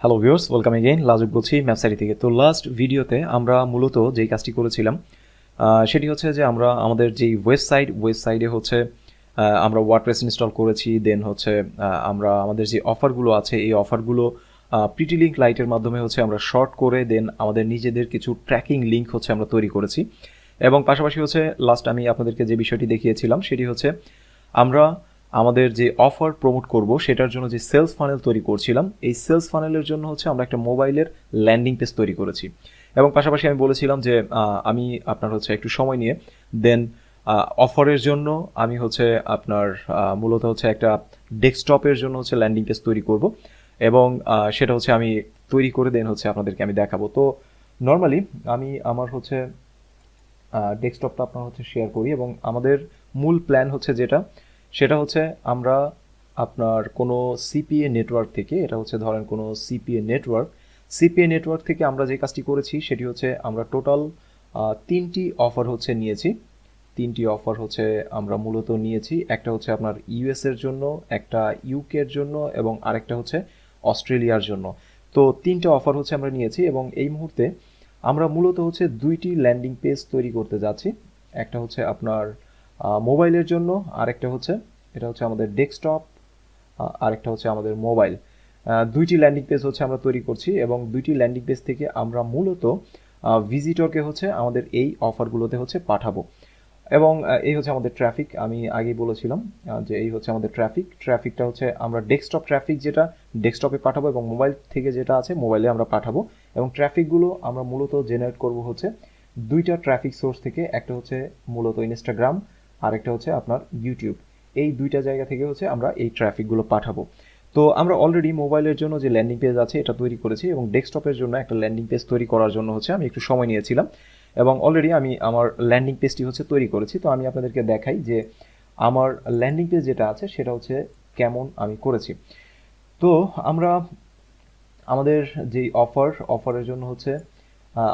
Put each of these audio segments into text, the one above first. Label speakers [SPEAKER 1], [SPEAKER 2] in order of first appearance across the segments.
[SPEAKER 1] Hello viewers, welcome again. লাজুক বলছি ম্যাপসারি থেকে। তো লাস্ট ভিডিওতে আমরা মূলত যেই কাজটি করেছিলাম সেটি হচ্ছে যে আমরা আমাদের যেই ওয়েবসাইটে হচ্ছে আমরা ওয়ার্ডপ্রেস ইনস্টল করেছি। দেন হচ্ছে আমরা আমাদের যে অফারগুলো আছে এই অফারগুলো প্রিটি লিঙ্ক লাইটের মাধ্যমে হচ্ছে আমরা শর্ট করে দেন আমাদের নিজেদের কিছু ট্র্যাকিং লিঙ্ক হচ্ছে আমরা তৈরি করেছি। এবং পাশাপাশি হচ্ছে লাস্ট আমি আপনাদেরকে যে বিষয়টি দেখিয়েছিলাম সেটি হচ্ছে আমরা আমাদের যে অফার প্রমোট করব সেটার জন্য যে সেলস ফানেল তৈরি করছিলাম, এই সেলস ফানেলের জন্য হচ্ছে আমরা একটা মোবাইলের ল্যান্ডিং পেজ তৈরি করেছি। এবং পাশাপাশি আমি বলেছিলাম যে আমি আপনার হচ্ছে একটু সময় নিয়ে দেন অফারের জন্য আমি হচ্ছে আপনার মূলত হচ্ছে একটা ডেস্কটপের জন্য হচ্ছে ল্যান্ডিং পেজ তৈরি করব এবং সেটা হচ্ছে আমি তৈরি করে দেন হচ্ছে আপনাদেরকে আমি দেখাবো। তো নর্মালি আমি আমার হচ্ছে ডেস্কটপটা আপনার হচ্ছে শেয়ার করি এবং আমাদের মূল প্ল্যান হচ্ছে সেটা হচ্ছে আমরা আপনার কোনো সিপিএ নেটওয়ার্ক থেকে, এটা হচ্ছে ধরেন কোনো সিপিএ নেটওয়ার্ক থেকে আমরা যে কাজটি করেছি সেটি হচ্ছে আমরা টোটাল তিনটি অফার হচ্ছে নিয়েছি। তিনটি অফার হচ্ছে আমরা মূলত নিয়েছি। একটা হচ্ছে আপনার ইউএসের জন্য, একটা ইউকের জন্য এবং আরেকটা হচ্ছে অস্ট্রেলিয়ার জন্য। তো তিনটে অফার হচ্ছে আমরা নিয়েছি এবং এই মুহূর্তে আমরা মূলত হচ্ছে দুইটি ল্যান্ডিং পেজ তৈরি করতে যাচ্ছি। একটা হচ্ছে আপনার মোবাইলের জন্য, আরেকটা হচ্ছে এটা হচ্ছে আমাদের ডেস্কটপ, আরেকটা হচ্ছে আমাদের মোবাইল। দুইটি ল্যান্ডিং পেজ হচ্ছে আমরা তৈরি করছি এবং দুইটি ল্যান্ডিং পেজ থেকে আমরা মূলত ভিজিটরকে হচ্ছে আমাদের এই অফারগুলোতে হচ্ছে পাঠাবো। এবং এই হচ্ছে আমাদের ট্রাফিক। আমি আগেই বলেছিলাম যে এই হচ্ছে আমাদের ট্রাফিকটা হচ্ছে আমরা ডেস্কটপ ট্রাফিক যেটা ডেস্কটপে পাঠাবো এবং মোবাইল থেকে যেটা আছে মোবাইলে আমরা পাঠাবো। এবং ট্রাফিকগুলো আমরা মূলত জেনারেট করব হচ্ছে দুইটা ট্রাফিক সোর্স থেকে। একটা হচ্ছে মূলত ইনস্টাগ্রাম, আর একটা হচ্ছে আপনার ইউটিউব। এই দুইটা জায়গা থেকে হচ্ছে আমরা এই ট্রাফিকগুলো পাঠাবো। তো আমরা অলরেডি মোবাইলের জন্য যে ল্যান্ডিং পেজ আছে এটা তৈরি করেছি এবং ডেস্কটপের জন্য একটা ল্যান্ডিং পেজ তৈরি করার জন্য হচ্ছে আমি একটু সময় নিয়েছিলাম এবং অলরেডি আমি আমার ল্যান্ডিং পেজটি হচ্ছে তৈরি করেছি। তো আমি আপনাদেরকে দেখাই যে আমার ল্যান্ডিং পেজ যেটা আছে সেটা হচ্ছে কেমন আমি করেছি। তো আমরা আমাদের যেই অফারের জন্য হচ্ছে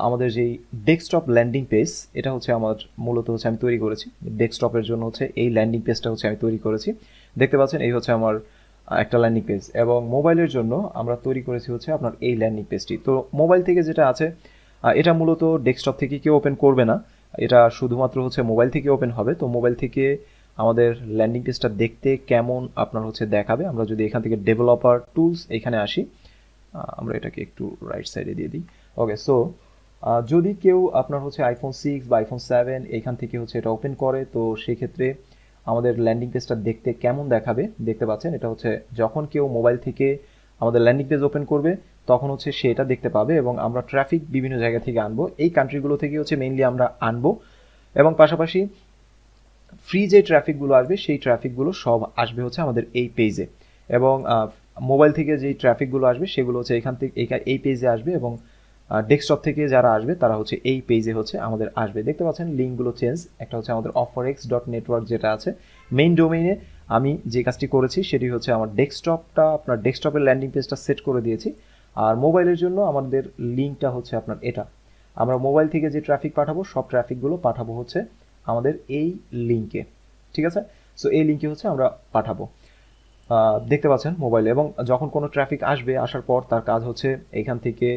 [SPEAKER 1] আমাদের যেই ডেস্কটপ ল্যান্ডিং পেজ এটা হচ্ছে আমার মূলত হচ্ছে আমি তৈরি করেছি। ডেস্কটপের জন্য হচ্ছে এই ল্যান্ডিং পেজটা হচ্ছে আমি তৈরি করেছি। দেখতে পাচ্ছেন এই হচ্ছে আমার একটা ল্যান্ডিং পেজ। এবং মোবাইলের জন্য আমরা তৈরি করেছি হচ্ছে আপনার এই ল্যান্ডিং পেজটি। তো মোবাইল থেকে যেটা আছে এটা মূলত ডেস্কটপ থেকে কেউ ওপেন করবে না, এটা শুধুমাত্র হচ্ছে মোবাইল থেকে ওপেন হবে। তো মোবাইল থেকে আমাদের ল্যান্ডিং পেজটা দেখতে কেমন আপনার হচ্ছে দেখাবে। আমরা যদি এখান থেকে ডেভেলপার টুলস এখানে আসি, আমরা এটাকে একটু রাইট সাইডে দিয়ে দিই। ওকে, সো যদি কেউ আপনার হচ্ছে আইফোন 6 বা আইফোন 7 এখান থেকে হচ্ছে এটা ওপেন করে, তো সেক্ষেত্রে আমাদের ল্যান্ডিং পেজটা দেখতে কেমন দেখাবে দেখতে পাচ্ছেন। এটা হচ্ছে যখন কেউ মোবাইল থেকে আমাদের ল্যান্ডিং পেজ ওপেন করবে তখন হচ্ছে সে এটা দেখতে পাবে এবং আমরা ট্রাফিক বিভিন্ন জায়গা থেকে আনবো। এই কান্ট্রিগুলো থেকে হচ্ছে মেইনলি আমরা আনবো এবং পাশাপাশি ফ্রি যে ট্রাফিকগুলো আসবে সেই ট্রাফিকগুলো সব আসবে হচ্ছে আমাদের এই পেজে। এবং মোবাইল থেকে যেই ট্রাফিকগুলো আসবে সেগুলো হচ্ছে এখান থেকে এই পেজে আসবে এবং ডেস্কটপ থেকে যারা আসবে তারা হচ্ছে এই পেজে হচ্ছে আমাদের আসবে। দেখতে পাচ্ছেন লিঙ্কগুলো চেঞ্জ। একটা হচ্ছে আমাদের offerx.network যেটা আছে মেইন ডোমেইনে। আমি যে কাজটি করেছি সেটি হচ্ছে আমার আপনার ডেস্কটপের ল্যান্ডিং পেজটা সেট করে দিয়েছি। আর মোবাইলের জন্য আমাদের লিঙ্কটা হচ্ছে আপনার এটা। আমরা মোবাইল থেকে যে ট্রাফিক পাঠাবো সব ট্রাফিকগুলো পাঠাবো হচ্ছে আমাদের এই লিঙ্কে। ঠিক আছে, সো এই লিঙ্কে হচ্ছে আমরা পাঠাবো। দেখতে পাচ্ছেন মোবাইলে। এবং যখন কোনো ট্রাফিক আসবে, আসার পর তার কাজ হচ্ছে এখান থেকে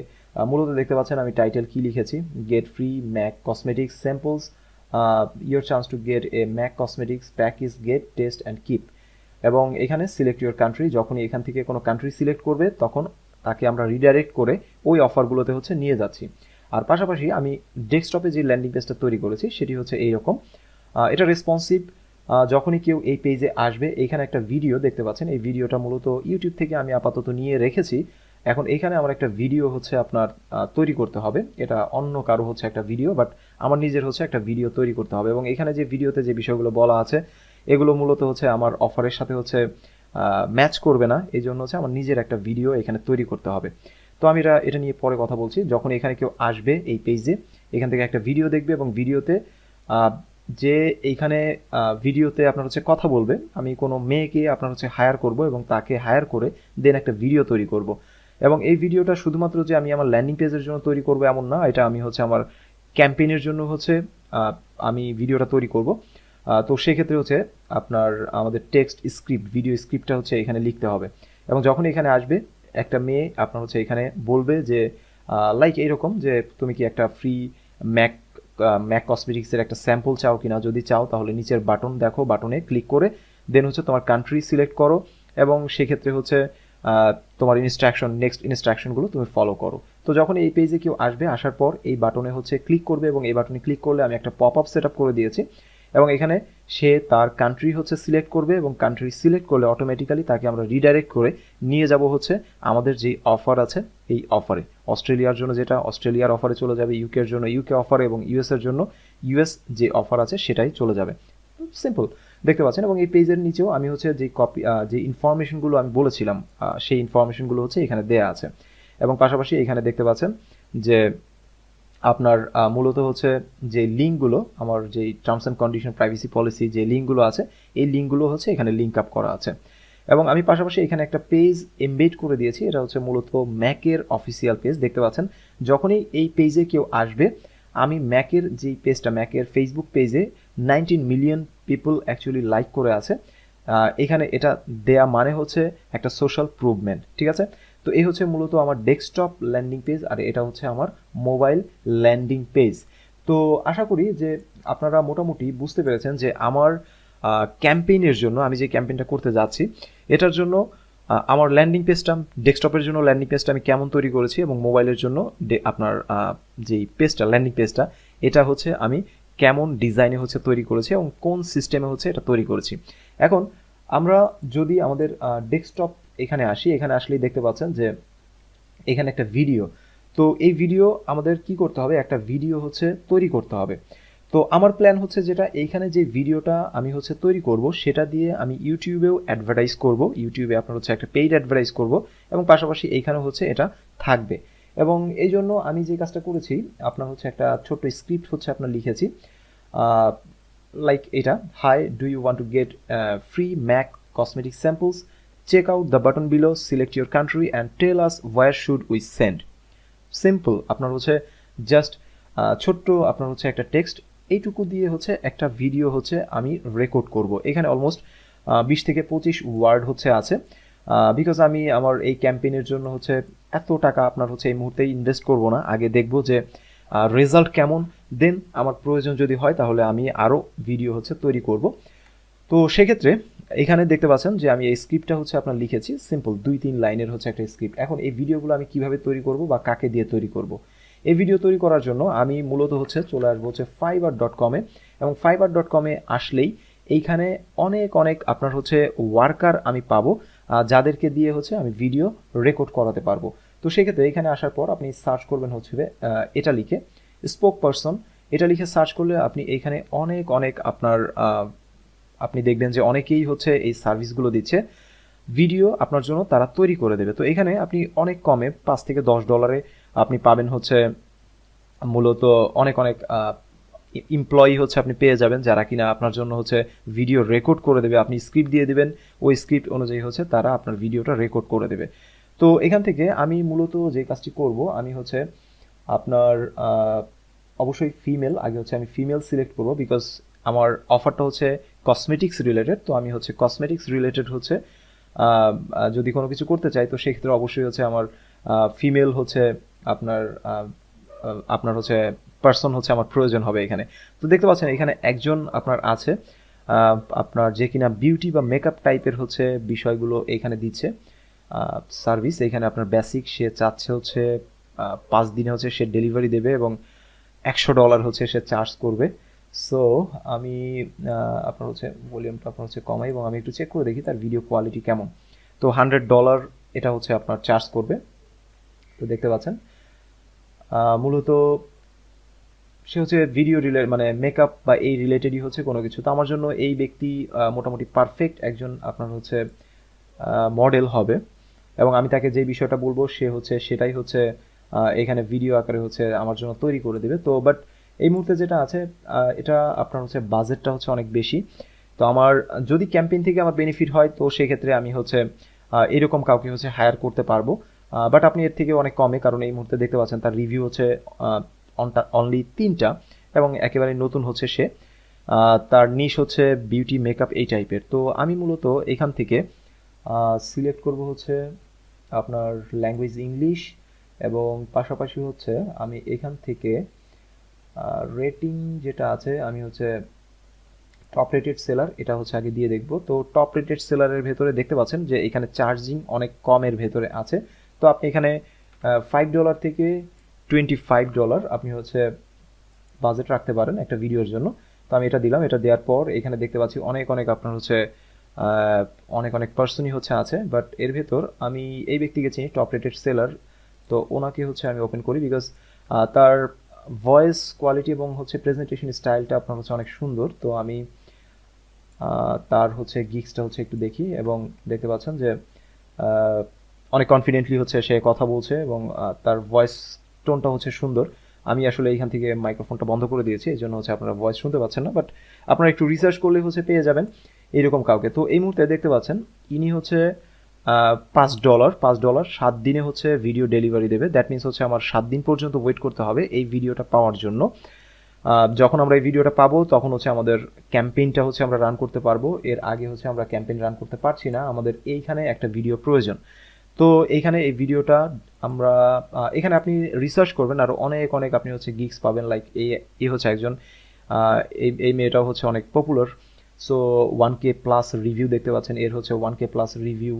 [SPEAKER 1] মূলত দেখতে পাচ্ছেন আমি টাইটেল কি লিখেছি, get free MAC cosmetics samples, your chance to get a MAC cosmetics pack is get test and keep. এবং এখানে সিলেক্ট ইউর কান্ট্রি, যখনই এখান থেকে কোনো কান্ট্রি সিলেক্ট করবে তখন তাকে আমরা রিডাইরেক্ট করে ওই অফারগুলোতে হচ্ছে নিয়ে যাচ্ছি। আর পাশাপাশি আমি ডেস্কটপে যে ল্যান্ডিং পেজটা তৈরি করেছি সেটি হচ্ছে এইরকম। এটা রেসপন্সিভ। যখনই কেউ এই পেজে আসবে এইখানে একটা ভিডিও দেখতে পাচ্ছেন। এই ভিডিওটা মূলত ইউটিউব থেকে আমি আপাতত নিয়ে রেখেছি। এখন এইখানে আমার একটা ভিডিও হচ্ছে আপনার তৈরি করতে হবে। এটা অন্য কারো হচ্ছে একটা ভিডিও, বাট আমার নিজের হচ্ছে একটা ভিডিও তৈরি করতে হবে। এবং এখানে যে ভিডিওতে যে বিষয়গুলো বলা আছে এগুলো মূলত হচ্ছে আমার অফারের সাথে হচ্ছে ম্যাচ করবে না, এই জন্য হচ্ছে আমার নিজের একটা ভিডিও এখানে তৈরি করতে হবে। তো আমি এটা নিয়ে পরে কথা বলছি। যখন এখানে কেউ আসবে এই পেজে এখান থেকে একটা ভিডিও দেখবে এবং ভিডিওতে যে এইখানে ভিডিওতে আপনার হচ্ছে কথা বলবে, আমি কোনো মেয়েকে আপনার হচ্ছে হায়ার করব এবং তাকে হায়ার করে দেন একটা ভিডিও তৈরি করব। এবং এই ভিডিওটা শুধুমাত্র যে আমি আমার ল্যান্ডিং পেজের জন্য তৈরি করব এমন না, এটা আমি হচ্ছে আমার ক্যাম্পেইনের জন্য হচ্ছে আমি ভিডিওটা তৈরি করব। তো সেক্ষেত্রে হচ্ছে আপনার আমাদের টেক্সট স্ক্রিপ্ট ভিডিও স্ক্রিপ্টটা হচ্ছে এখানে লিখতে হবে। এবং যখন এখানে আসবে একটা মেয়ে আপনার হচ্ছে এখানে বলবে যে লাইক এইরকম যে তুমি কি একটা ফ্রি ম্যাক ম্যাক কসমেটিক্সের একটা স্যাম্পল চাও কিনা, যদি চাও তাহলে নিচের বাটন দেখো, বাটনে ক্লিক করে দেন হচ্ছে তোমার কান্ট্রি সিলেক্ট করো এবং সেক্ষেত্রে হচ্ছে তোমার নেক্সট ইনস্ট্রাকশনগুলো তুমি ফলো করো। তো যখন এই পেজে কেউ আসবে, আসার পর এই বাটনে হচ্ছে ক্লিক করবে এবং এই বাটনে ক্লিক করলে আমি একটা পপ আপ সেট আপ করে দিয়েছি এবং এখানে সে তার কান্ট্রি হচ্ছে সিলেক্ট করবে এবং কান্ট্রি সিলেক্ট করলে অটোমেটিক্যালি তাকে আমরা রিডাইরেক্ট করে নিয়ে যাব হচ্ছে আমাদের যেই অফার আছে এই অফারে। অস্ট্রেলিয়ার জন্য যেটা অস্ট্রেলিয়ার অফারে চলে যাবে, ইউকের জন্য ইউকে অফারে এবং ইউএসের জন্য ইউএস যে অফার আছে সেটাই চলে যাবে। সিম্পল দেখতে পাচ্ছেন। এবং এই পেজের নিচেও আমি হচ্ছে যে ইনফরমেশনগুলো আমি বলেছিলাম সেই ইনফরমেশনগুলো হচ্ছে এখানে দেয়া আছে এবং পাশাপাশি এখানে দেখতে পাচ্ছেন যে আপনার মূলত হচ্ছে যে লিঙ্কগুলো, আমার যে terms and condition privacy policy যে লিঙ্কগুলো আছে এই লিঙ্কগুলো হচ্ছে এখানে লিঙ্ক আপ করা আছে এবং আমি পাশাপাশি এখানে একটা পেজ এমবেড করে দিয়েছি। এটা হচ্ছে মূলত ম্যাকের অফিসিয়াল পেজ। দেখতে পাচ্ছেন যখনই এই পেজে কেউ আসবে, আমি ম্যাকের যেই পেজটা, ম্যাকের ফেসবুক পেজে 19 মিলিয়ন পিপল অ্যাকচুয়ালি লাইক করে আছে। এখানে এটা দেয়া মানে হচ্ছে একটা সোশ্যাল প্রুভমেন্ট, ঠিক আছে। তো এই হচ্ছে মূলত আমার ডেস্কটপ ল্যান্ডিং পেজ আর এটা হচ্ছে আমার মোবাইল ল্যান্ডিং পেজ। তো আশা করি যে আপনারা মোটামুটি বুঝতে পেরেছেন যে আমার ক্যাম্পেইনের জন্য, আমি যে ক্যাম্পেইনটা করতে যাচ্ছি এটার জন্য আমার ল্যান্ডিং পেজটা, ডেস্কটপের জন্য ল্যান্ডিং পেজটা আমি কেমন তৈরি করেছি এবং মোবাইলের জন্য আপনার যেই পেজটা, ল্যান্ডিং পেজটা, এটা হচ্ছে আমি কেমন ডিজাইনে হচ্ছে তৈরি করেছি এবং কোন সিস্টেমে হচ্ছে এটা তৈরি করেছি। এখন আমরা যদি আমাদের ডেস্কটপ এখানে আসি, এখানে আসলেই দেখতে পাচ্ছেন যে এখানে একটা ভিডিও। তো এই ভিডিও আমাদের কি করতে হবে, একটা ভিডিও হচ্ছে তৈরি করতে হবে। তো আমার প্ল্যান হচ্ছে যেটা, এইখানে যে ভিডিওটা আমি হচ্ছে তৈরি করব সেটা দিয়ে আমি ইউটিউবেও অ্যাডভার্টাইজ করব, ইউটিউবে আপনার হচ্ছে একটা পেইড অ্যাডভার্টাইজ করব এবং পাশাপাশি এইখানে হচ্ছে এটা থাকবে। এবং এই জন্য আমি যে কাজটা করেছি, আপনার হচ্ছে একটা ছোট্ট স্ক্রিপ্ট হচ্ছে আপনার লিখেছি লাইক এটা, hi do you want to get free MAC cosmetic samples, check out the button below, select your country and tell us where should we send. Simple আপনার হচ্ছে জাস্ট ছোট্ট আপনার হচ্ছে একটা টেক্সট, এইটুকু দিয়ে হচ্ছে একটা ভিডিও হচ্ছে আমি রেকর্ড করব। এখানে অলমোস্ট 20 থেকে 25 ওয়ার্ড হচ্ছে আছে, বিকজ আমি আমার এই ক্যাম্পেইনের জন্য হচ্ছে এত টাকা আপনার হচ্ছে এই মুহূর্তে ইনভেস্ট করব না, আগে দেখব যে রেজাল্ট কেমন, দেন আমার প্রয়োজন যদি হয় তাহলে আমি আরও ভিডিও হচ্ছে তৈরি করব। তো সেক্ষেত্রে এখানে দেখতে পাচ্ছেন যে আমি এই স্ক্রিপ্টটা হচ্ছে আপনার লিখেছি, সিম্পল 2-3 লাইনের হচ্ছে একটা স্ক্রিপ্ট। এখন এই ভিডিওগুলো আমি কিভাবে তৈরি করব বা কাকে দিয়ে তৈরি করব, এই ভিডিও তৈরি করার জন্য আমি মূলত হচ্ছে চলে আসবো হচ্ছে fiverr.com-এ এবং fiverr.com-এ আসলেই এইখানে অনেক অনেক আপনার হচ্ছে ওয়ার্কার আমি পাবো যাদেরকে দিয়ে হচ্ছে আমি ভিডিও রেকর্ড করাতে পারবো। তো সেক্ষেত্রে এখানে আসার পর আপনি সার্চ করবেন হচ্ছে এটা লিখে স্পোক পারসন, এটা লিখে সার্চ করলে আপনি এইখানে অনেক অনেক আপনার আপনি দেখবেন যে অনেকেই হচ্ছে এই সার্ভিসগুলো দিচ্ছে, ভিডিও আপনার জন্য তারা তৈরি করে দেবে। তো এখানে আপনি অনেক কমে $5 থেকে $10 আপনি পাবেন হচ্ছে মূলত অনেক অনেক এমপ্লয়ি হচ্ছে আপনি পেয়ে যাবেন যারা কিনা আপনার জন্য হচ্ছে ভিডিও রেকর্ড করে দেবে। আপনি স্ক্রিপ্ট দিয়ে দিবেন, ওই স্ক্রিপ্ট অনুযায়ী হচ্ছে তারা আপনার ভিডিওটা রেকর্ড করে দেবে। তো এখান থেকে আমি মূলত যে কাজটি করব, আমি হচ্ছে আপনার অবশ্যই ফিমেল, আগে হচ্ছে আমি ফিমেল সিলেক্ট করব বিকজ আমার অফারটা হচ্ছে কসমেটিক্স রিলেটেড। তো আমি হচ্ছে কসমেটিক্স রিলেটেড হচ্ছে যদি কোনো কিছু করতে চাই তো সেক্ষেত্রে অবশ্যই হচ্ছে আমার ফিমেল হচ্ছে আপনার আপনার হচ্ছে পার্সন হচ্ছে আমার প্রয়োজন হবে এখানে। তো দেখতে পাচ্ছেন এখানে একজন আপনার আছে আপনার যে কিনা বিউটি বা মেকআপ টাইপের হচ্ছে বিষয়গুলো এখানে দিচ্ছে সার্ভিস। এখানে আপনার বেসিক সে চাচ্ছে হচ্ছে 5 দিনে হচ্ছে সে ডেলিভারি দেবে এবং $100 হচ্ছে সে চার্জ করবে। সো আমি আপনার হচ্ছে ভলিউমটা আপনার হচ্ছে কমাই এবং আমি একটু চেক করে দেখি তার ভিডিও কোয়ালিটি কেমন। তো $100 এটা হচ্ছে আপনার চার্জ করবে। তো দেখতে পাচ্ছেন মূলত সে হচ্ছে ভিডিও মানে মেকআপ বা এই রিলেটেডই হচ্ছে কোনো কিছু। তো আমার জন্য এই ব্যক্তি মোটামুটি পারফেক্ট একজন আপনার হচ্ছে মডেল হবে এবং আমি তাকে যে বিষয়টা বলবো সে হচ্ছে সেটাই হচ্ছে এখানে ভিডিও আকারে হচ্ছে আমার জন্য তৈরি করে দেবে। তো বাট এই মুহূর্তে যেটা আছে এটা আপনার হচ্ছে বাজেটটা হচ্ছে অনেক বেশি। তো আমার যদি ক্যাম্পেইন থেকে আমার বেনিফিট হয় তো সেক্ষেত্রে আমি হচ্ছে এরকম কাউকে হচ্ছে হায়ার করতে পারবো, বাট আপনি এর থেকে অনেক কমে, কারণ এই মুহূর্তে দেখতে পাচ্ছেন তার রিভিউ হচ্ছে অনলি 3টা এবং একেবারে নতুন হচ্ছে সে, তার নিশ হচ্ছে বিউটি মেকআপ এই টাইপের। তো আমি মূলত এখান থেকে সিলেক্ট করব হচ্ছে আপনার ল্যাঙ্গুয়েজ ইংলিশ, এবং পাশাপাশি হচ্ছে আমি এখান থেকে রেটিং যেটা আছে আমি হচ্ছে টপ রেটেড সেলার এটা হচ্ছে আগে দিয়ে দেখব। তো টপ রেটেড সেলারের ভেতরে দেখতে পাচ্ছেন যে এখানে চার্জিং অনেক কমের ভেতরে আছে। তো আপনি এখানে $5 থেকে $25 আপনি হচ্ছে বাজেট রাখতে পারেন একটা ভিডিওর জন্য। তো আমি এটা দিলাম, এটা দেওয়ার পর এখানে দেখতে পাচ্ছি অনেক অনেক আপনার হচ্ছে অনেক অনেক পার্সনই হচ্ছে আছে, বাট এর ভেতর আমি এই ব্যক্তিকে চিনি টপ রেটেড সেলার। তো ওনাকে হচ্ছে আমি ওপেন করি বিকজ তার ভয়েস কোয়ালিটি এবং হচ্ছে প্রেজেন্টেশন স্টাইলটা আপনার হচ্ছে অনেক সুন্দর। তো আমি তার হচ্ছে গিগসটা হচ্ছে একটু দেখি এবং দেখতে পাচ্ছেন যে অনেক কনফিডেন্টলি হচ্ছে সে কথা বলছে এবং তার ভয়েস টোনটা হচ্ছে সুন্দর। আমি আসলে এইখান থেকে মাইক্রোফোনটা বন্ধ করে দিয়েছি, এই জন্য হচ্ছে আপনারা ভয়েস শুনতে পাচ্ছেন না, বাট আপনারা একটু রিসার্চ করলে হচ্ছে পেয়ে যাবেন এইরকম কাউকে। তো এই মুহূর্তে দেখতে পাচ্ছেন ইনি হচ্ছে $5 7 দিনে হচ্ছে ভিডিও ডেলিভারি দেবে। দ্যাট মিনস হচ্ছে আমার 7 দিন পর্যন্ত ওয়েট করতে হবে এই ভিডিওটা পাওয়ার জন্য। যখন আমরা এই ভিডিওটা পাবো তখন হচ্ছে আমাদের ক্যাম্পেইনটা হচ্ছে আমরা রান করতে পারবো। এর আগে হচ্ছে আমরা ক্যাম্পেইন রান করতে পারছি না, আমাদের এইখানে একটা ভিডিও প্রয়োজন। তো এইখানে এই ভিডিওটা আমরা এখানে আপনি রিসার্চ করবেন আর অনেক অনেক আপনি হচ্ছে গিগস পাবেন। লাইক এই হচ্ছে একজন, এই মেয়েটাও হচ্ছে অনেক popular. So 1K plus review দেখতে পাচ্ছেন, এর হচ্ছে 1K প্লাস রিভিউ,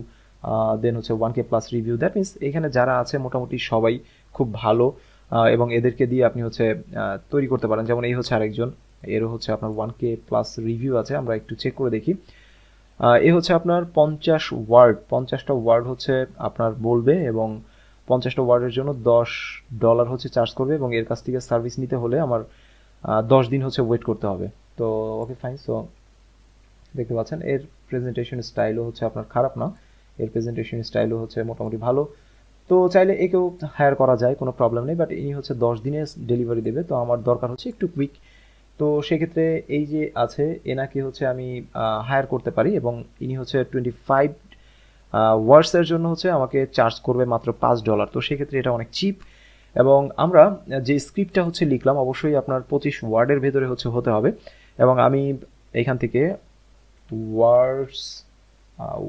[SPEAKER 1] দেন হচ্ছে 1K plus review. That means এখানে যারা আছে মোটামুটি সবাই খুব ভালো, এবং এদেরকে দিয়ে আপনি হচ্ছে তৈরি করতে পারেন। যেমন এই হচ্ছে আরেকজন, এরও হচ্ছে আপনার 1K প্লাস রিভিউ আছে। আমরা একটু চেক করে দেখি। এ হচ্ছে আপনার 50টা ওয়ার্ড হচ্ছে আপনার বলবে এবং 50টা ওয়ার্ডের জন্য $10 হচ্ছে চার্জ করবে, এবং এর কাছ থেকে সার্ভিস নিতে হলে আমার 10 দিন হচ্ছে ওয়েট করতে হবে। তো ওকে ফাইন। সো দেখতে পাচ্ছেন এর প্রেজেন্টেশন স্টাইলও হচ্ছে আপনার খারাপ না, এর প্রেজেন্টেশন স্টাইলও হচ্ছে মোটামুটি ভালো। তো চাইলে একেও হায়ার করা যায়, কোনো প্রবলেম নেই, বাট ইনি হচ্ছে 10 দিনে ডেলিভারি দেবে। তো আমার দরকার হচ্ছে একটু কুইক। তো সেক্ষেত্রে এই যে আছে এনাকে হচ্ছে আমি হায়ার করতে পারি, এবং ইনি হচ্ছে 25 ওয়ার্ডসের জন্য হচ্ছে আমাকে চার্জ করবে মাত্র $5। তো সেক্ষেত্রে এটা অনেক চিপ। এবং আমরা যে স্ক্রিপ্টটা হচ্ছে লিখলাম অবশ্যই আপনার 25 ওয়ার্ডের ভেতরে হচ্ছে হতে হবে। এবং আমি এখান থেকে ওয়ার্ডস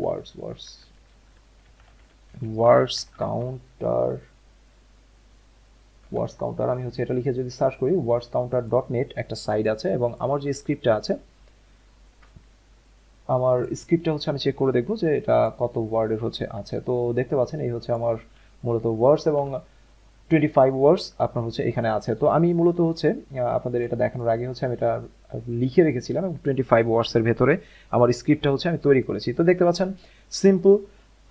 [SPEAKER 1] ওয়ার্ডস ওয়ার্ডস ওয়ার্ডস কাউন্টার আমি হচ্ছে এটা লিখে যদি সার্চ করি wordscounter.net একটা সাইট আছে, এবং আমার যে স্ক্রিপ্টটা আছে আমার স্ক্রিপ্টটা হচ্ছে আমি চেক করে দেখবো যে এটা কত ওয়ার্ডের হচ্ছে আছে। তো দেখতে পাচ্ছেন এই হচ্ছে আমার মূলত ওয়ার্ডস, এবং 25 ওয়ার্ডস আপনার হচ্ছে এখানে আছে। তো আমি মূলত হচ্ছে আপনাদের এটা দেখানোর আগে হচ্ছে আমি এটা লিখে রেখেছিলাম, এবং 25 ওয়ার্ডসের ভেতরে আমার স্ক্রিপ্টটা হচ্ছে আমি তৈরি করেছি। তো দেখতে পাচ্ছেন simple,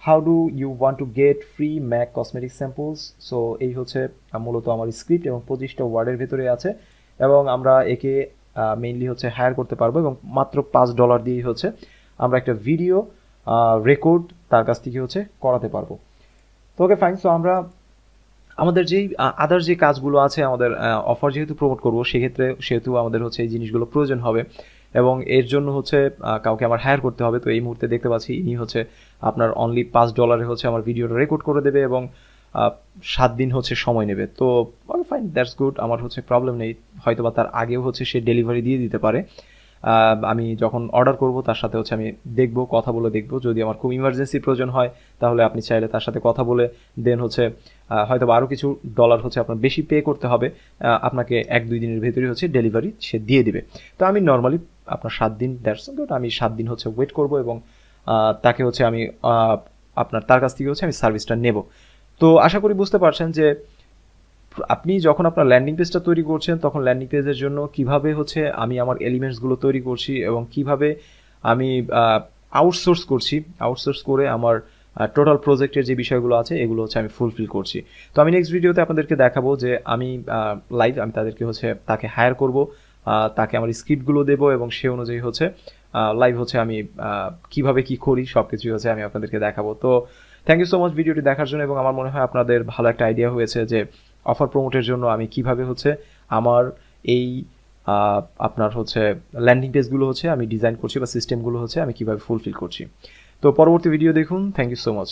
[SPEAKER 1] how do you want to get free MAC cosmetic samples. So এই হচ্ছে মূলত আমার স্ক্রিপ্ট, এবং 25টা ওয়ার্ডের ভেতরে আছে, এবং আমরা একে মেইনলি হচ্ছে হায়ার করতে পারবো, এবং মাত্র $5 দিয়েই হচ্ছে আমরা একটা ভিডিও রেকর্ড তার কাছ থেকে হচ্ছে করাতে পারবো। তো ওকে ফাইন। সো আমরা আমাদের যেই আদার যে কাজগুলো আছে, আমাদের অফার যেহেতু প্রমোট করবো সেহেতু আমাদের হচ্ছে এই জিনিসগুলো প্রয়োজন হবে, এবং এর জন্য হচ্ছে কাউকে আমার হায়ার করতে হবে। তো এই মুহূর্তে দেখতে পাচ্ছি ইনি হচ্ছে আপনার অনলি $5 হচ্ছে আমার ভিডিওটা রেকর্ড করে দেবে, এবং 7 দিন হচ্ছে সময় নেবে। তো ফাইন, দ্যাটস গুড, আমার হচ্ছে প্রবলেম নেই। হয়তো বা তার আগেও হচ্ছে সে ডেলিভারি দিয়ে দিতে পারে। আমি যখন অর্ডার করব তার সাথে হচ্ছে আমি দেখবো, কথা বলে দেখবো। যদি আমার খুব ইমার্জেন্সি প্রয়োজন হয় তাহলে আপনি চাইলে তার সাথে কথা বলে দেন হচ্ছে হয়তো আরও কিছু ডলার হচ্ছে আপনার বেশি পে করতে হবে, আপনাকে 1-2 দিনের ভেতরে হচ্ছে ডেলিভারি সে দিয়ে দিবে। তো আমি নর্মালি আপনার 7 দিন, দ্যাটস গুড, আমি 7 দিন হচ্ছে ওয়েট করব, এবং তাকে হচ্ছে আমি তার কাছ থেকে হচ্ছে আমি সার্ভিসটা নেব। তো আশা করি বুঝতে পারছেন যে আপনি যখন আপনার ল্যান্ডিং পেজটা তৈরি করছেন তখন ল্যান্ডিং পেজের জন্য কিভাবে হচ্ছে আমি আমার এলিমেন্টসগুলো তৈরি করছি, এবং কিভাবে আমি আউটসোর্স করে আমার টোটাল প্রজেক্টের যে বিষয়গুলো আছে এগুলো হচ্ছে আমি ফুলফিল করছি। তো আমি নেক্সট ভিডিওতে আপনাদেরকে দেখাবো যে আমি আমি তাদেরকে হচ্ছে তাকে হায়ার করব, তাকে আমার স্ক্রিপ্টগুলো দেবো, এবং সে অনুযায়ী হচ্ছে লাইভ হচ্ছে আমি কিভাবে কি করি সব কিছুই হচ্ছে আমি আপনাদেরকে দেখাবো। তো থ্যাংক ইউ সো মাচ ভিডিওটি দেখার জন্য, এবং আমার মনে হয় আপনাদের ভালো একটা আইডিয়া হয়েছে যে অফার প্রমোটের জন্য আমি কিভাবে হচ্ছে আমার এই আপনার হচ্ছে ল্যান্ডিং পেজগুলো হচ্ছে আমি ডিজাইন করছি, বা সিস্টেমগুলো হচ্ছে আমি কিভাবে ফুলফিল করছি। তো পরবর্তী ভিডিও দেখুন। Thank you so much.